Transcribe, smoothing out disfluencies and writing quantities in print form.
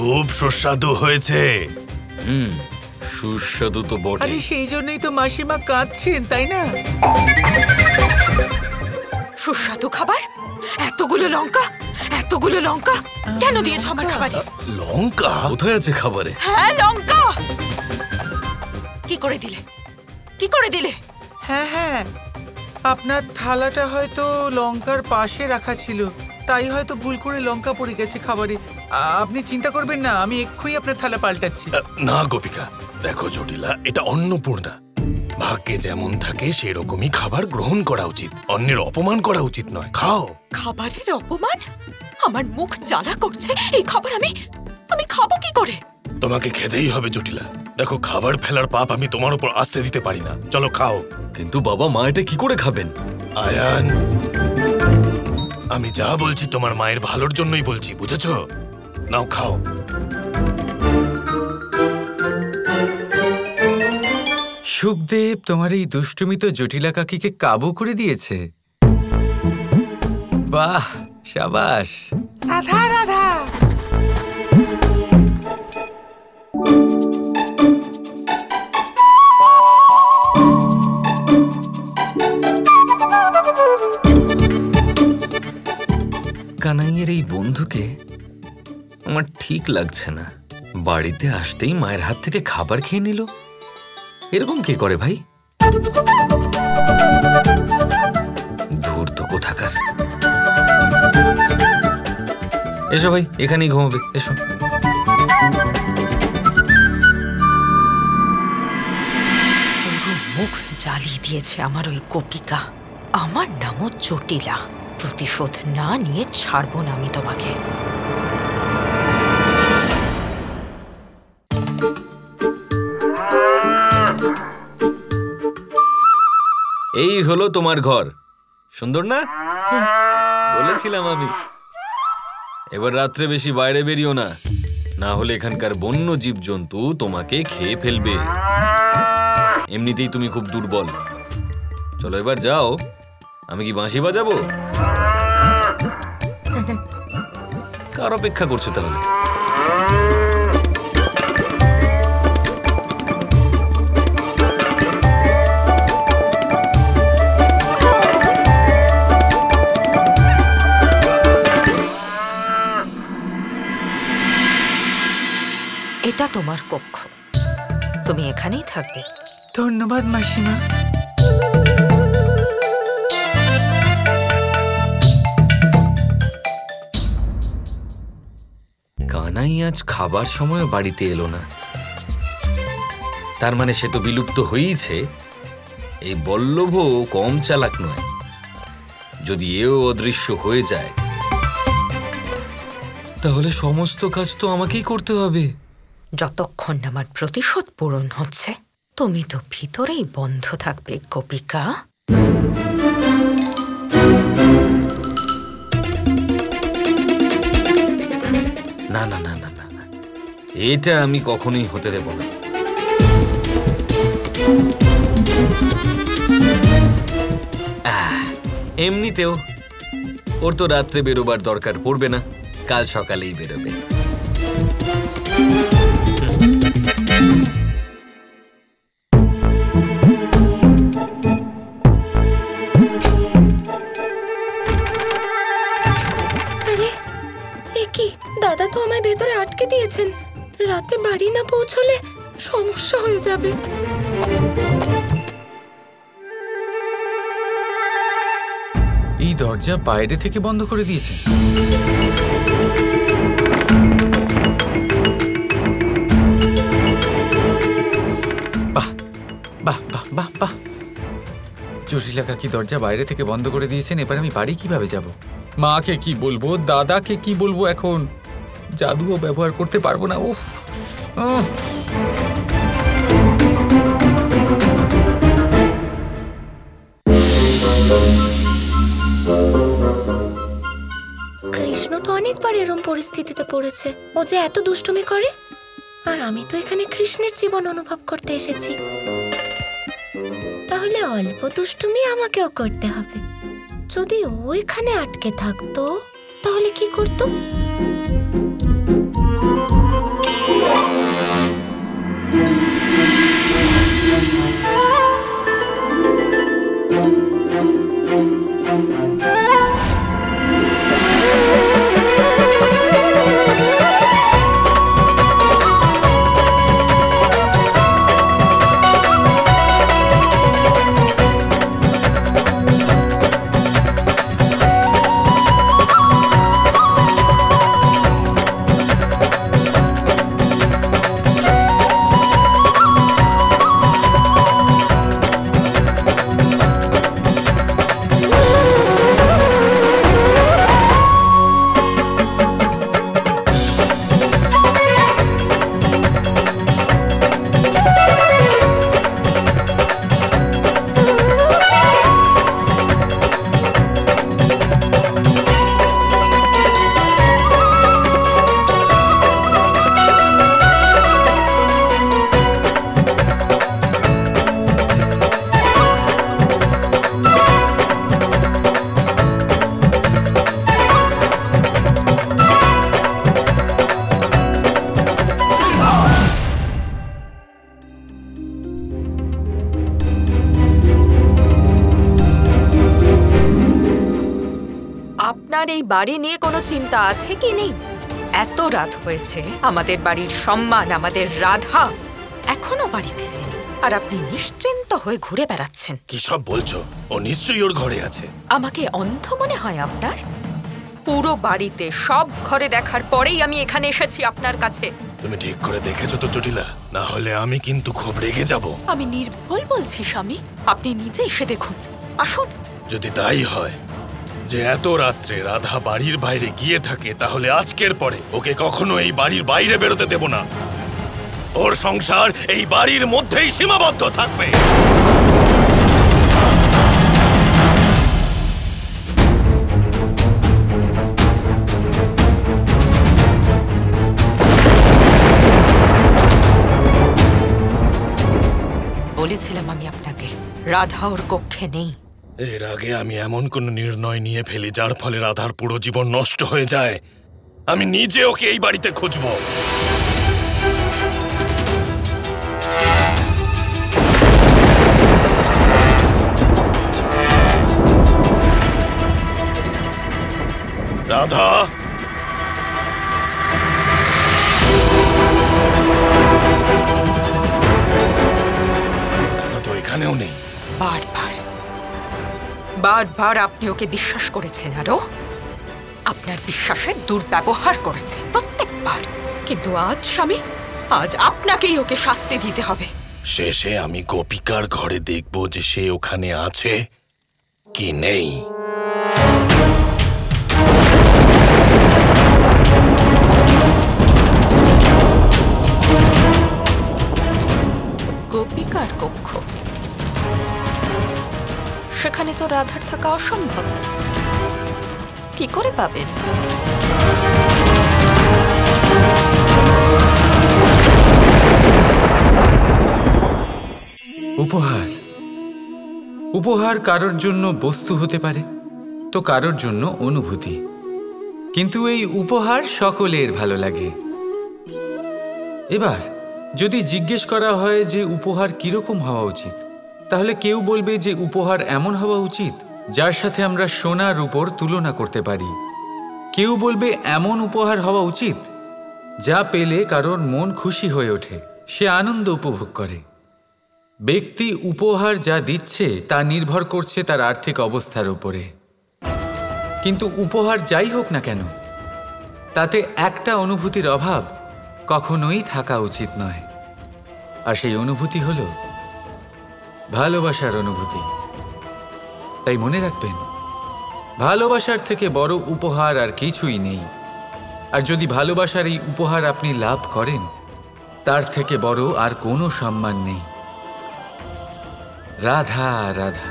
খুব সুস্বাদু হয়েছে। সুস্বাদু তো বটে। আরে সেই জন্যই তো মাসিমা কাঁদছেন, তাই না? সুস্বাদু খাবার, এতগুলো লঙ্কা কেন দিয়েছো আমার খাবারে? লঙ্কা কোথায় আছে খাবারে? হ্যাঁ, লঙ্কা কি করে দিলে? হ্যাঁ, আপনার থালাটা হয়তো লঙ্কার পাশে রাখা ছিল, তাই হয়তো ভুল করে লঙ্কা পড়ে গেছে খাবারে। আপনি চিন্তা করবেন না, আমি এক্ষুনি আপনার থালা পাল্টাচ্ছি। না গোপিকা, দেখো জটিলা, এটা অন্নপূর্ণা। ভাগ্যে যেমন থাকে সেরকমই খাবার গ্রহণ করা উচিত, অন্যের অপমান করা উচিত নয়। খাও। খাবারের অপমান? আমার মুখ জ্বালা করছে। এই খাবার আমি খাবো কি করে? তোমাকে খেতেই হবে জটিলা। দেখো, খাবার ফেলার পাপ আমি তোমার উপর আসতে দিতে পারি না। চলো খাও। কিন্তু বাবা, মা এটা কি করে খাবেন? আয়ান, আমি যা বলছি তোমার মায়ের ভালোর জন্যই বলছি, বুঝেছো? নাও খাও। সুখদেব, তোমার এই দুষ্টুমি তো জটিলা কাকিকে কাবু করে দিয়েছে। বাহ, শাবাশ। রাধা রাধা। কানাইয়ের এই বন্ধুকে আমার ঠিক লাগছে না। বাড়িতে আসতেই মায়ের হাত থেকে খাবার খেয়ে নিল। এরকম কে করে ভাই? ধূর্ত কোথাকার। এসো ভাই, এখানেই ঘুমাবে, এসো। পুরো মুখ জ্বালিয়ে দিয়েছে আমার ওই গোপিকা। আমার নামও জটিলা। প্রতিশোধ না নিয়ে ছাড়বো না আমি তোমাকে। এই হলো তোমার ঘর। সুন্দর না? বলেছিলাম আমি। এবার রাত্রে বেশি বাইরে বেরিও না, না হলে এখানকার বন্য জীবজন্তু তোমাকে খেয়ে ফেলবে। এমনিতেই তুমি খুব দুর্বল। চলো এবার যাও। আমি কি বাঁশি বাজাবো? কার অপেক্ষা করছো তাহলে? এটা তোমার কক্ষ, তুমি এখানেই থাকবে। ধন্যবাদ মাসিমা। কানাই আজ খাবার সময় বাড়িতে এলো না, তার মানে সে তো বিলুপ্ত হয়েইছে। এই বল্লভ কম চালাক নয়। যদি এও অদৃশ্য হয়ে যায় তাহলে সমস্ত কাজ তো আমাকেই করতে হবে। যতক্ষণ আমার প্রতিশোধ পূরণ হচ্ছে তুমি তো ভিতরেই বন্ধ থাকবে গোপিকা। না না না না না না, এটা আমি কখনোই হতে দেব না। এমনিতেও ওর তো রাত্রে বেরোবার দরকার পড়বে না, কাল সকালেই বেরোবে। দাদা তো আমায় ভেতরে আটকে দিয়েছেন। রাতে বাড়ি না পৌঁছলে সমস্যা হয়ে যাবে। এই দরজা বাইরে থেকে বন্ধ করে দিয়েছে। বাহ বাহ বাহ বাহ বাহ, জটিলা কাকি দরজা বাইরে থেকে বন্ধ করে দিয়েছেন। এবার আমি বাড়ি কিভাবে যাব? মাকে কি বলবো, দাদাকে কি বলবো? এখন জাদুও ব্যবহার করতে পারবো না। উফ, কৃষ্ণ তো অনেকবার এরম পরিস্থিতিতে পড়েছে। ও যে এত দুষ্টুমি করে, আর আমি তো এখানে কৃষ্ণের জীবন অনুভব করতে এসেছি। তাহলে অল্প দুষ্টুমি আমাকেও করতে হবে। যদি ও এখানে আটকে থাকতো তাহলে কি করতো? আপনার এই বাড়ি নিয়ে কোনো চিন্তা আছে কি নেই? এত রাত হয়েছে, আমাদের বাড়ির সম্মান, আমাদের রাধা এখনো বাড়ি ফেরেনি, আর আপনি নিশ্চিন্ত হয়ে ঘুরে বেড়াচ্ছেন। কি সব বলছো? ও নিশ্চয়ই ওর ঘরে আছে। আমাকে অন্ধ মনে হয় আপনার? পুরো বাড়িতে সব ঘরে দেখার পরেই আমি এখানে এসেছি আপনার কাছে। তুমি ঠিক করে দেখেছো তো জটিলা? না হলে আমি কিন্তু খুব রেগে যাব। আমি নির্ভুল বলছি স্বামী, আপনি নিজে এসে দেখুন। আসুন। যদি তাই হয় যে এত রাত্রে রাধা বাড়ির বাইরে গিয়ে থাকে, তাহলে আজকের পরে ওকে কখনো এই বাড়ির বাইরে বেরোতে দেব না। ওর সংসার এই বাড়ির মধ্যেই সীমাবদ্ধ থাকবে। বলেছিলাম আমি আপনাকে, রাধা ওর কক্ষে নেই। এর আগে আমি এমন কোন নির্ণয় নিয়ে ফেলি যার ফলে রাধার পুরো জীবন নষ্ট হয়ে যায়। আমি নিজে ওকে এই বাড়িতে খুঁজবো। রাধা, রাধা তো এখানেও নেই। বারবার বারবার আপনি ওকে বিশ্বাস করেছেন, আরো আপনার বিশ্বাসের দুর্ব্যবহার করেছে প্রত্যেকবার। কিন্তু আজ স্বামী, আজ আপনাকেই ওকে শাস্তি দিতে হবে। শেষে আমি গোপিকার ঘরে দেখব যে সে ওখানে আছে কি নেই। গোপিকার কক্ষ? সেখানে তো রাধার থাকা অসম্ভব। কি করে পাবেন? উপহার। উপহার কারোর জন্য বস্তু হতে পারে, তো কারোর জন্য অনুভূতি। কিন্তু এই উপহার সকলের ভালো লাগে। এবার যদি জিজ্ঞেস করা হয় যে উপহার কিরকম হওয়া উচিত, তাহলে কেউ বলবে যে উপহার এমন হওয়া উচিত যার সাথে আমরা সোনা রূপোর তুলনা করতে পারি। কেউ বলবে এমন উপহার হওয়া উচিত যা পেলে কারোর মন খুশি হয়ে ওঠে, সে আনন্দ উপভোগ করে। ব্যক্তি উপহার যা দিচ্ছে তা নির্ভর করছে তার আর্থিক অবস্থার উপরে। কিন্তু উপহার যাই হোক না কেন, তাতে একটা অনুভূতির অভাব কখনোই থাকা উচিত নয়। আর সেই অনুভূতি হলো ভালোবাসার অনুভূতি। তাই মনে রাখবেন, ভালোবাসার থেকে বড় উপহার আর কিছুই নেই। আর যদি ভালোবাসার এই উপহার আপনি লাভ করেন, তার থেকে বড় আর কোনো সম্মান নেই। রাধা রাধা।